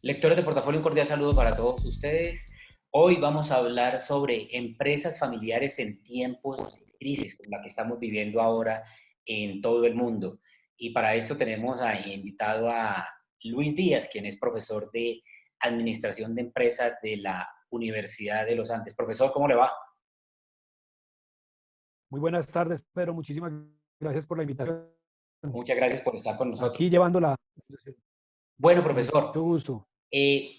Lectores de portafolio, un cordial saludo para todos ustedes. Hoy vamos a hablar sobre empresas familiares en tiempos de crisis, como la que estamos viviendo ahora en todo el mundo. Y para esto tenemos invitado a Luis Díaz, quien es profesor de Administración de Empresas de la Universidad de los Andes. Profesor, ¿cómo le va? Muy buenas tardes, Pedro. Muchísimas gracias por la invitación. Muchas gracias por estar con nosotros. Aquí llevándola Bueno, con profesor, mucho gusto. eh,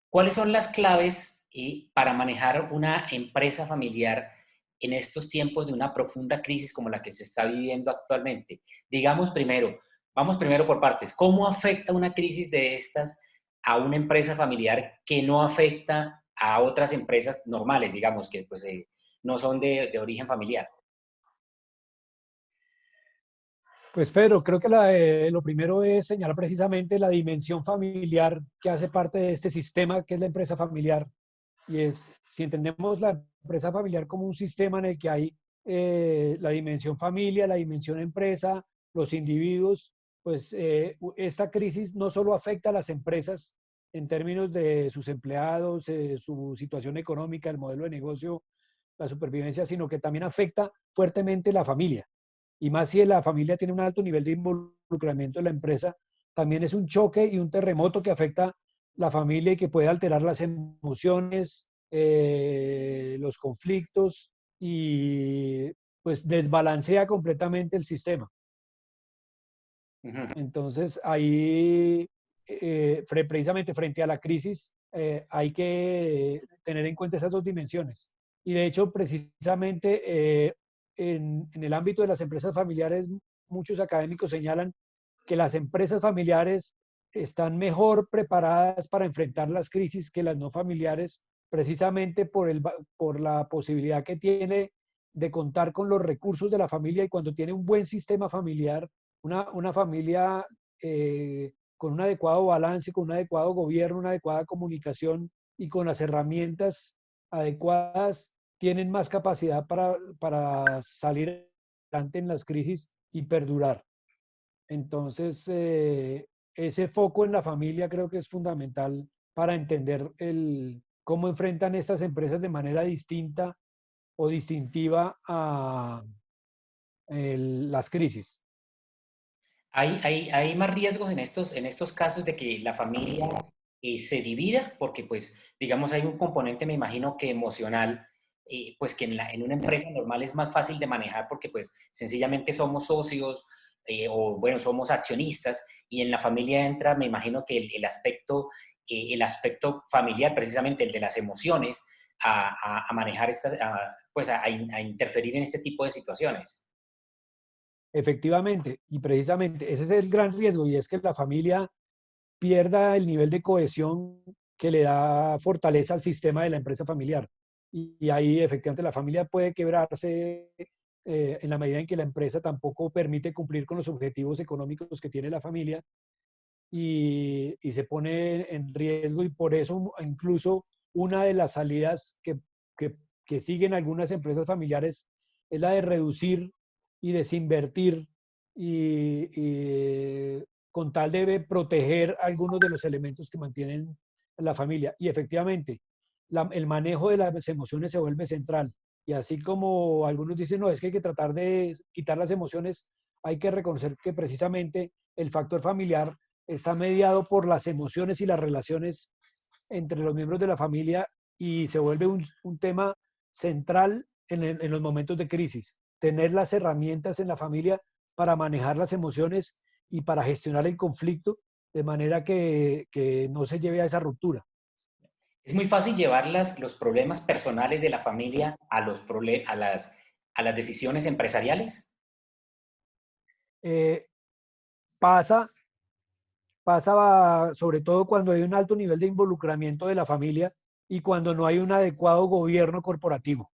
¿cuáles son las claves para manejar una empresa familiar en estos tiempos de una profunda crisis como la que se está viviendo actualmente? Digamos primero, vamos primero por partes. ¿Cómo afecta una crisis de estas a una empresa familiar que no afecta a otras empresas normales, digamos, que pues no son de origen familiar? Pues Pedro, creo que lo primero es señalar precisamente la dimensión familiar que hace parte de este sistema que es la empresa familiar. Y es, si entendemos la empresa familiar como un sistema en el que hay la dimensión familia, la dimensión empresa, los individuos, pues esta crisis no solo afecta a las empresas en términos de sus empleados, su situación económica, el modelo de negocio, la supervivencia, sino que también afecta fuertemente la familia. Y más si la familia tiene un alto nivel de involucramiento en la empresa, también es un choque y un terremoto que afecta la familia y que puede alterar las emociones, los conflictos y pues desbalancea completamente el sistema. Ujú. Entonces ahí, precisamente frente a la crisis, hay que tener en cuenta esas dos dimensiones. Y de hecho, precisamente en el ámbito de las empresas familiares, muchos académicos señalan que las empresas familiares están mejor preparadas para enfrentar las crisis que las no familiares, precisamente por la posibilidad que tiene de contar con los recursos de la familia y cuando tiene un buen sistema familiar, una familia con un adecuado balance, con un adecuado gobierno, una adecuada comunicación y con las herramientas adecuadas, tienen más capacidad para salir adelante en las crisis y perdurar. Entonces, ese foco en la familia creo que es fundamental para entender cómo enfrentan estas empresas de manera distinta o distintiva a las crisis. Hay más riesgos en estos casos de que la familia se divida, porque pues, digamos, hay un componente, me imagino que emocional, pues que en una empresa normal es más fácil de manejar porque pues sencillamente somos socios o bueno, somos accionistas y en la familia entra, me imagino que el aspecto familiar, precisamente el de las emociones, a manejar estas, pues a interferir en este tipo de situaciones. Efectivamente, y precisamente ese es el gran riesgo y es que la familia pierda el nivel de cohesión que le da fortaleza al sistema de la empresa familiar. Y ahí efectivamente la familia puede quebrarse en la medida en que la empresa tampoco permite cumplir con los objetivos económicos que tiene la familia y se pone en riesgo y por eso incluso una de las salidas que, que siguen algunas empresas familiares es la de reducir y desinvertir con tal de proteger algunos de los elementos que mantienen la familia. Y efectivamente, el manejo de las emociones se vuelve central. Y así como algunos dicen, no, es que hay que tratar de quitar las emociones, hay que reconocer que precisamente el factor familiar está mediado por las emociones y las relaciones entre los miembros de la familia y se vuelve un tema central en los momentos de crisis. Tener las herramientas en la familia para manejar las emociones y para gestionar el conflicto de manera que no se lleve a esa ruptura. Es muy fácil llevar los problemas personales de la familia a las decisiones empresariales. Eh, pasa, pasa sobre todo cuando hay un alto nivel de involucramiento de la familia y cuando no hay un adecuado gobierno corporativo.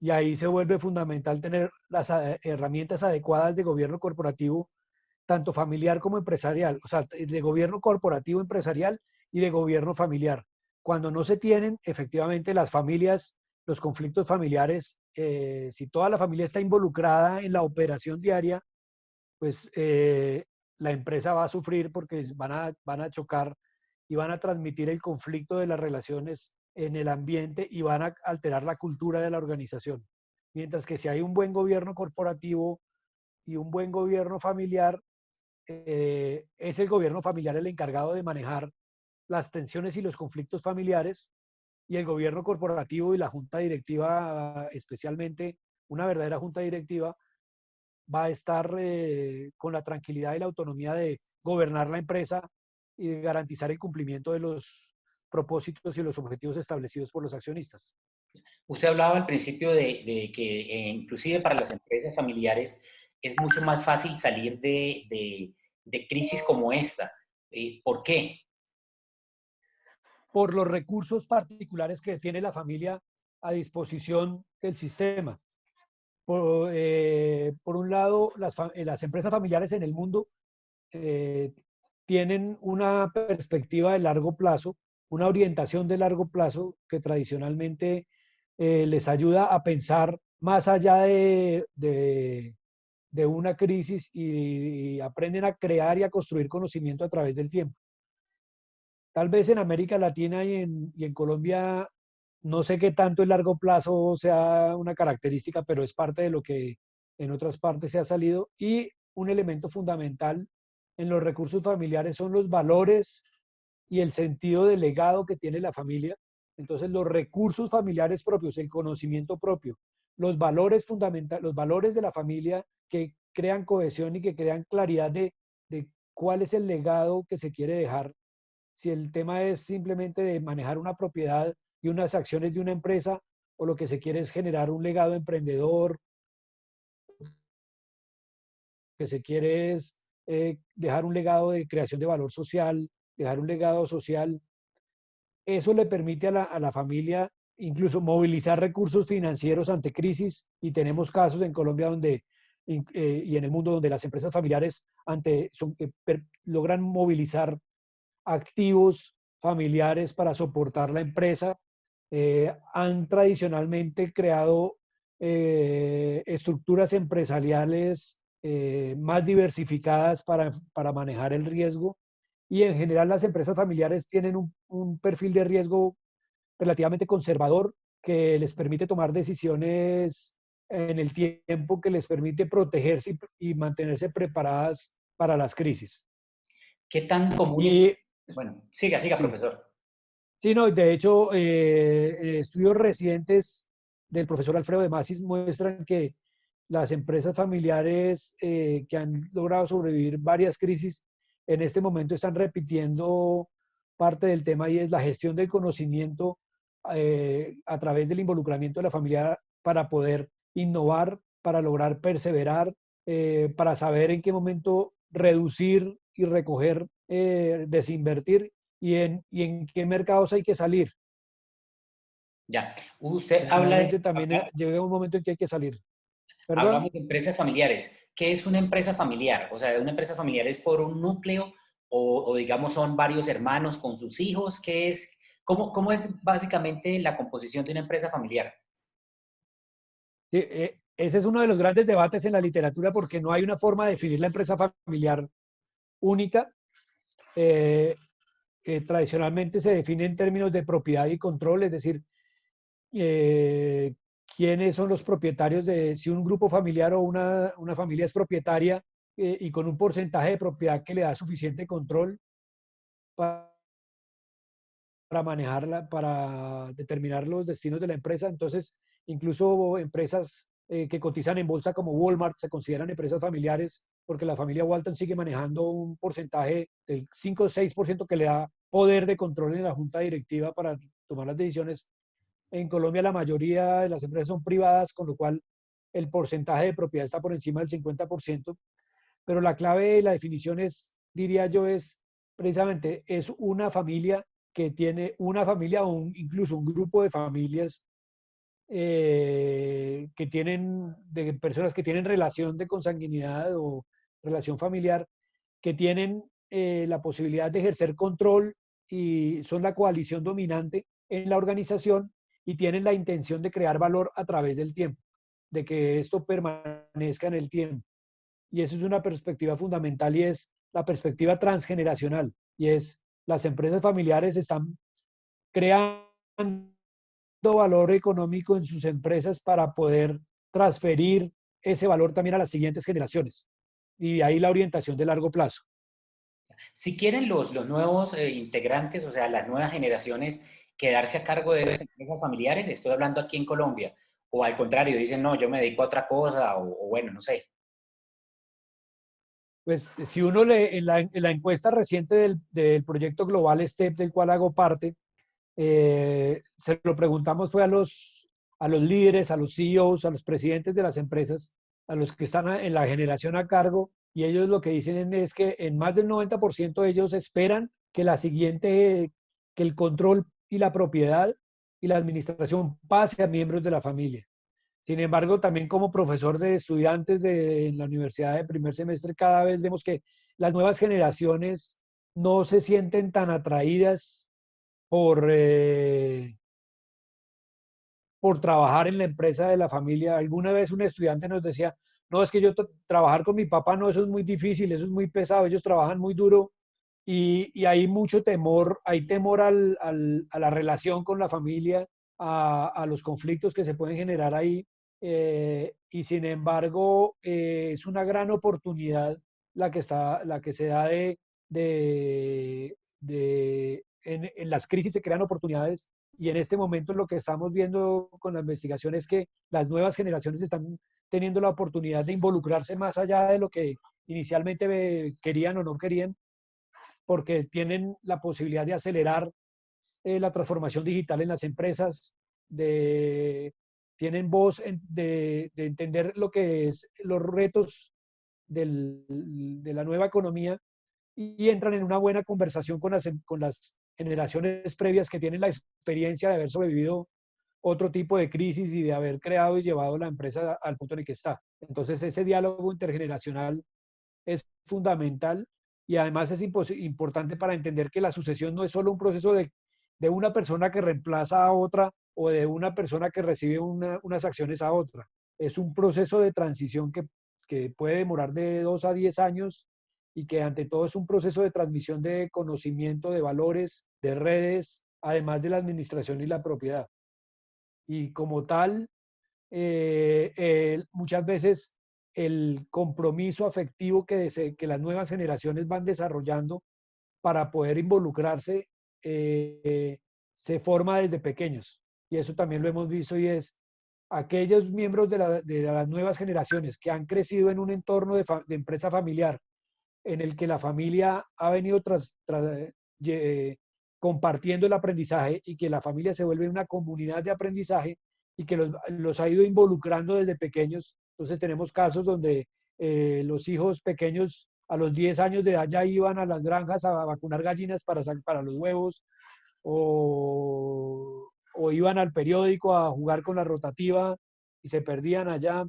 Y ahí se vuelve fundamental tener las herramientas adecuadas de gobierno corporativo, tanto familiar como empresarial, o sea, de gobierno corporativo empresarial y de gobierno familiar. Cuando no se tienen, efectivamente, las familias, los conflictos familiares, si toda la familia está involucrada en la operación diaria, pues la empresa va a sufrir porque van a chocar y van a transmitir el conflicto de las relaciones en el ambiente y van a alterar la cultura de la organización. Mientras que si hay un buen gobierno corporativo y un buen gobierno familiar, es el gobierno familiar el encargado de manejar las tensiones y los conflictos familiares, y el gobierno corporativo y la junta directiva, especialmente una verdadera junta directiva, va a estar con la tranquilidad y la autonomía de gobernar la empresa y de garantizar el cumplimiento de los propósitos y los objetivos establecidos por los accionistas. Usted hablaba al principio de que inclusive para las empresas familiares es mucho más fácil salir de crisis como esta. ¿Por qué? Por los recursos particulares que tiene la familia a disposición del sistema. Por un lado, las empresas familiares en el mundo eh, tienen una perspectiva de largo plazo, una orientación de largo plazo que tradicionalmente les ayuda a pensar más allá de una crisis y aprenden a crear y a construir conocimiento a través del tiempo. Tal vez en América Latina y en Colombia, no sé qué tanto el largo plazo sea una característica, pero es parte de lo que en otras partes se ha salido. Y un elemento fundamental en los recursos familiares son los valores y el sentido de legado que tiene la familia. Entonces, los recursos familiares propios, el conocimiento propio, los valores fundamentales, los valores de la familia que crean cohesión y que crean claridad de cuál es el legado que se quiere dejar. Si el tema es simplemente de manejar una propiedad y unas acciones de una empresa, o lo que se quiere es generar un legado emprendedor, que se quiere es dejar un legado de creación de valor social, dejar un legado social. Eso le permite a la familia incluso movilizar recursos financieros ante crisis, y tenemos casos en Colombia y en el mundo donde las empresas familiares logran movilizar activos familiares para soportar la empresa. Han tradicionalmente creado estructuras empresariales más diversificadas para manejar el riesgo, y en general las empresas familiares tienen un perfil de riesgo relativamente conservador que les permite tomar decisiones en el tiempo, que les permite protegerse y mantenerse preparadas para las crisis. ¿Qué tan común es? Y Bueno, siga, siga, sí, profesor. sí, no, de hecho, estudios recientes del profesor Alfredo de Masis muestran que las empresas familiares que han logrado sobrevivir varias crisis en este momento están repitiendo parte del tema, y es la gestión del conocimiento a través del involucramiento de la familia para poder innovar, para lograr perseverar, para saber en qué momento reducir y recoger, desinvertir, y en qué mercados hay que salir. Ya. Usted habla Finalmente también llega un momento en que hay que salir. ¿Perdón? hablamos de empresas familiares. ¿Qué es una empresa familiar? O sea, ¿una empresa familiar es por un núcleo o digamos son varios hermanos con sus hijos? ¿Qué es? ¿Cómo es básicamente la composición de una empresa familiar? Sí, ese es uno de los grandes debates en la literatura, porque no hay una forma de definir la empresa familiar única. Eh, Tradicionalmente se define en términos de propiedad y control, es decir, eh, quiénes son los propietarios de, si un grupo familiar o una familia es propietaria y con un porcentaje de propiedad que le da suficiente control para manejarla, para determinar los destinos de la empresa. Entonces, incluso empresas que cotizan en bolsa como Walmart se consideran empresas familiares, porque la familia Walton sigue manejando un porcentaje del 5 o 6% que le da poder de control en la junta directiva para tomar las decisiones. En Colombia la mayoría de las empresas son privadas, con lo cual el porcentaje de propiedad está por encima del 50%, pero la clave de la definición es, diría yo, es precisamente, es una familia que tiene una familia, o incluso un grupo de familias que tienen, de personas que tienen relación de consanguinidad o relación familiar, que tienen la posibilidad de ejercer control y son la coalición dominante en la organización, y tienen la intención de crear valor a través del tiempo, de que esto permanezca en el tiempo. Y eso es una perspectiva fundamental, y es la perspectiva transgeneracional, y es las empresas familiares están creando valor económico en sus empresas para poder transferir ese valor también a las siguientes generaciones. Y de ahí la orientación de largo plazo. Si quieren los nuevos integrantes, o sea, las nuevas generaciones, quedarse a cargo de esas empresas familiares, estoy hablando aquí en Colombia, o al contrario, dicen, no, yo me dedico a otra cosa, o bueno, no sé. Pues si uno lee en la encuesta reciente del proyecto Global STEP, del cual hago parte, se lo preguntamos fue a los líderes, a los CEOs, a los presidentes de las empresas, a los que están en la generación a cargo, y ellos lo que dicen es que en más del 90% de ellos esperan que la siguiente, que el control y la propiedad y la administración pase a miembros de la familia. Sin embargo, también como profesor de estudiantes en la universidad de primer semestre, cada vez vemos que las nuevas generaciones no se sienten tan atraídas por, por trabajar en la empresa de la familia. Alguna vez un estudiante nos decía, no, es que yo trabajar con mi papá, no, eso es muy difícil, eso es muy pesado, ellos trabajan muy duro y hay mucho temor, hay temor a la relación con la familia, a los conflictos que se pueden generar ahí. Y sin embargo, es una gran oportunidad la que se da en las crisis se crean oportunidades y en este momento lo que estamos viendo con la investigación es que las nuevas generaciones están teniendo la oportunidad de involucrarse más allá de lo que inicialmente querían o no querían, porque tienen la posibilidad de acelerar la transformación digital en las empresas, tienen voz de entender lo que es los retos de la nueva economía y entran en una buena conversación con las generaciones previas que tienen la experiencia de haber sobrevivido otro tipo de crisis y de haber creado y llevado la empresa al punto en el que está. Entonces, ese diálogo intergeneracional es fundamental y además es importante para entender que la sucesión no es solo un proceso de una persona que reemplaza a otra o de una persona que recibe unas acciones a otra. Es un proceso de transición que puede demorar de 2 a 10 años y que ante todo es un proceso de transmisión de conocimiento, de valores, de redes, además de la administración y la propiedad. Y como tal, muchas veces el compromiso afectivo que las nuevas generaciones van desarrollando para poder involucrarse se forma desde pequeños. Y eso también lo hemos visto y es aquellos miembros de las nuevas generaciones que han crecido en un entorno de empresa familiar en el que la familia ha venido compartiendo el aprendizaje y que la familia se vuelve una comunidad de aprendizaje y que los ha ido involucrando desde pequeños. Entonces tenemos casos donde los hijos pequeños a los 10 años de edad ya iban a las granjas a vacunar gallinas para los huevos o iban al periódico a jugar con la rotativa y se perdían allá.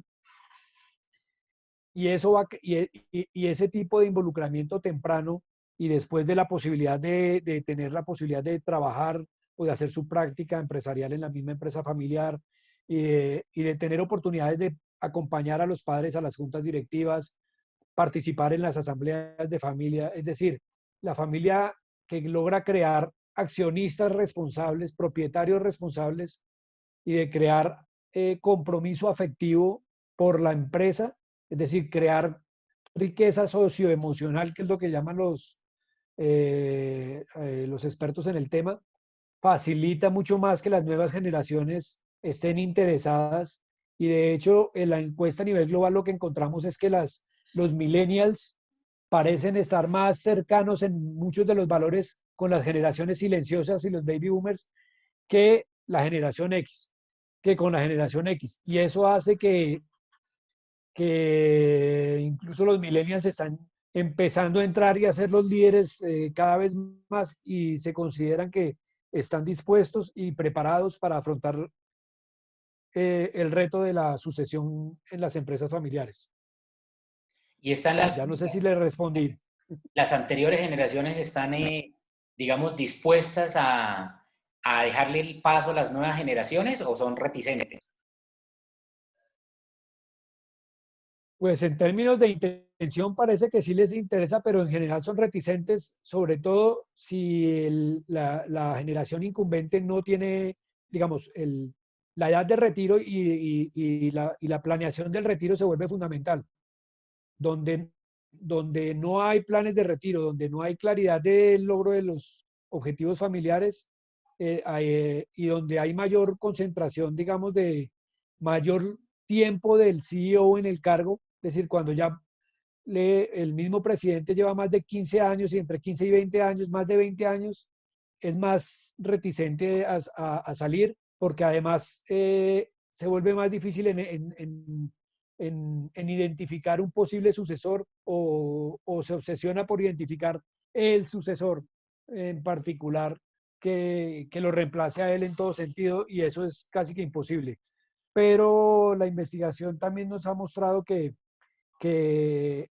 Y, eso va, y ese tipo de involucramiento temprano y después de la posibilidad de tener la posibilidad de trabajar o de hacer su práctica empresarial en la misma empresa familiar y de tener oportunidades de acompañar a los padres a las juntas directivas, participar en las asambleas de familia, es decir, la familia que logra crear accionistas responsables, propietarios responsables y de crear compromiso afectivo por la empresa, es decir, crear riqueza socioemocional, que es lo que llaman los expertos en el tema, facilita mucho más que las nuevas generaciones estén interesadas. Y de hecho, en la encuesta a nivel global lo que encontramos es que los millennials parecen estar más cercanos en muchos de los valores con las generaciones silenciosas y los baby boomers que la generación X, que con la generación X. Y eso hace que incluso los millennials están empezando a entrar y a ser los líderes cada vez más y se consideran que están dispuestos y preparados para afrontar el reto de la sucesión en las empresas familiares. Y están Ya no sé si le respondí. las anteriores generaciones están, digamos, dispuestas a dejarle el paso a las nuevas generaciones o son reticentes. Pues en términos de pensión parece que sí les interesa, pero en general son reticentes, sobre todo si la generación incumbente no tiene, digamos, la edad de retiro y la planeación del retiro se vuelve fundamental. Donde, donde no hay planes de retiro, donde no hay claridad del logro de los objetivos familiares y donde hay mayor concentración, digamos, de mayor tiempo del CEO en el cargo, es decir, cuando ya el mismo presidente lleva más de 15 años y entre 15 y 20 años, más de 20 años, es más reticente a salir porque además se vuelve más difícil en identificar un posible sucesor o se obsesiona por identificar el sucesor en particular que lo reemplace a él en todo sentido y eso es casi que imposible. Pero la investigación también nos ha mostrado que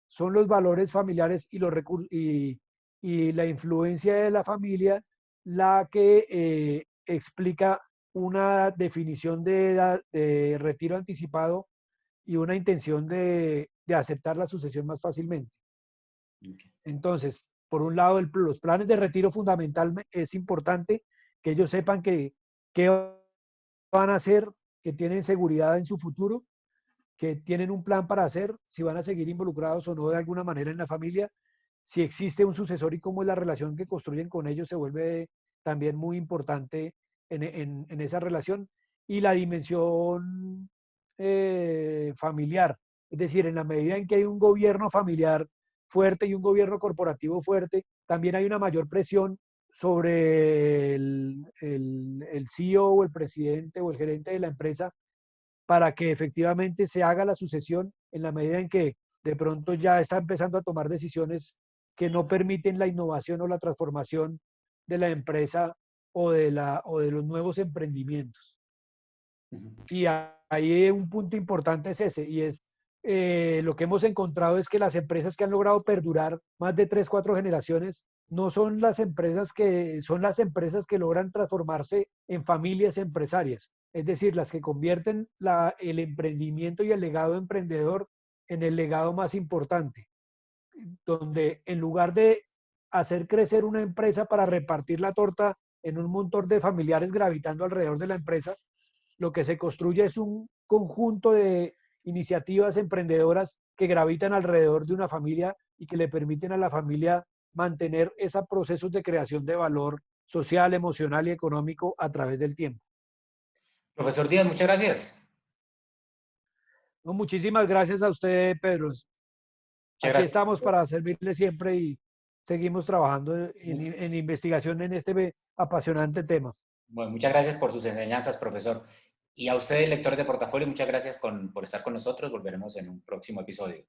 son los valores familiares y la influencia de la familia la que explica una definición de, edad, de retiro anticipado y una intención de aceptar la sucesión más fácilmente. Entonces, por un lado, los planes de retiro fundamental es importante que ellos sepan que van a hacer, que tienen seguridad en su futuro, que tienen un plan para hacer, si van a seguir involucrados o no de alguna manera en la familia, si existe un sucesor y cómo es la relación que construyen con ellos se vuelve también muy importante en esa relación. Y la dimensión familiar, es decir, en la medida en que hay un gobierno familiar fuerte y un gobierno corporativo fuerte, también hay una mayor presión sobre el CEO o el presidente o el gerente de la empresa para que efectivamente se haga la sucesión en la medida en que de pronto ya está empezando a tomar decisiones que no permiten la innovación o la transformación de la empresa o de los nuevos emprendimientos. Y ahí un punto importante es ese, y es lo que hemos encontrado es que las empresas que han logrado perdurar más de 3 4 generaciones no son las empresas son las empresas que logran transformarse en familias empresarias, es decir, las que convierten el emprendimiento y el legado emprendedor en el legado más importante, donde en lugar de hacer crecer una empresa para repartir la torta en un montón de familiares gravitando alrededor de la empresa, lo que se construye es un conjunto de iniciativas emprendedoras que gravitan alrededor de una familia y que le permiten a la familia mantener esos procesos de creación de valor social, emocional y económico a través del tiempo. Profesor Díaz, muchas gracias. No, muchísimas gracias a usted, Pedro. Muchas Aquí gracias. estamos para servirle siempre y seguimos trabajando en investigación en este apasionante tema. Bueno, muchas gracias por sus enseñanzas, profesor. Y a ustedes, lectores de portafolio, muchas gracias por estar con nosotros. Volveremos en un próximo episodio.